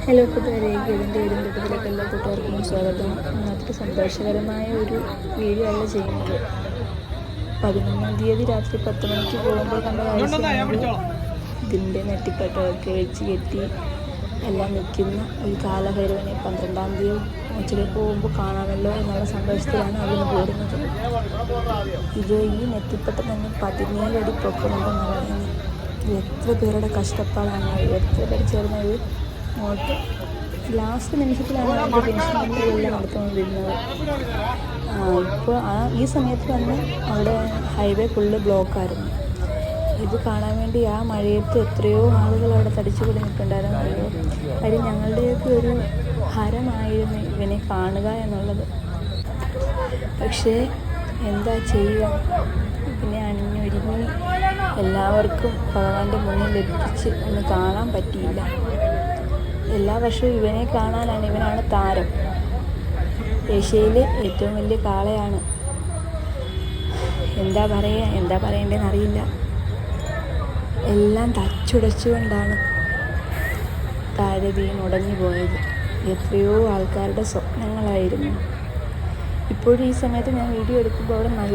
Hello കൂട്ടുകാരെ, ഗീതിൻ്റെ വീടിൻ്റെ എല്ലാ കൂട്ടുകാർക്കും സ്വാഗതം. അത്ര സന്തോഷകരമായ ഒരു വീഡിയോ അല്ല ചെയ്യുന്നത്. 11-ാം തീയതി രാത്രി 10 മണിക്ക് പോകുമ്പോൾ കണ്ട കാഴ്ചയാണ് ഇതിൻ്റെ നെറ്റിപ്പട്ടമൊക്കെ വെച്ച് കെട്ടി എല്ലാം നിൽക്കുന്ന ഒരു കാലഭൈരവനെ 12-ാം തീയതി ഉച്ചയ്ക്ക് പോകുമ്പോൾ കാണാമല്ലോ എന്നുള്ള സന്തോഷത്തിലാണ് അതിന് പോരുന്നത്. ഇത് ഈ നെറ്റിപ്പട്ടം തന്നെ 17 അടി പൊക്കമുണ്ടെന്ന് പറയുന്നത്. എത്ര പേരുടെ കഷ്ടപ്പാടാണ്, എത്ര പേർ ചേർന്നത്. നോട്ട് ലാസ്റ്റ് നിമിഷത്തിലാണ് അതിൻ്റെ പെൻഷനെല്ലാം നടത്തുകൊണ്ടിരുന്നത്. ഇപ്പോൾ ഈ സമയത്ത് തന്നെ അവിടെ ഹൈവേ ഫുള്ള് ബ്ലോക്കായിരുന്നു. ഇത് കാണാൻ വേണ്ടി ആ മഴയത്ത് എത്രയോ ആളുകൾ അവിടെ തടിച്ചു കൂടി നിൽക്കുന്നുണ്ടായിരുന്നു. കാര്യം ഞങ്ങളുടെയൊക്കെ ഒരു ഹരമായിരുന്നു ഇവനെ കാണുക എന്നുള്ളത്. പക്ഷേ എന്താ ചെയ്യുക, പിന്നെ അണിഞ്ഞൊരുങ്ങി എല്ലാവർക്കും ഭഗവാന്റെ മുന്നിൽ എത്തിച്ച് ഒന്ന് കാണാൻ പറ്റിയില്ല. എല്ലാ വർഷവും ഇവനെ കാണാനാണ്, ഇവനാണ് താരം. ഏഷ്യയിലെ ഏറ്റവും വലിയ കാളയാണ്. എന്താ പറയേണ്ടതെന്ന് അറിയില്ല. എല്ലാം തച്ചുടച്ചുകൊണ്ടാണ് താഴെ വീണുടഞ്ഞു പോയത്. എത്രയോ ആൾക്കാരുടെ സ്വപ്നങ്ങളായിരുന്നു. ഇപ്പോഴും ഈ സമയത്ത് ഞാൻ വീഡിയോ എടുക്കുമ്പോൾ അവിടെ നല്ല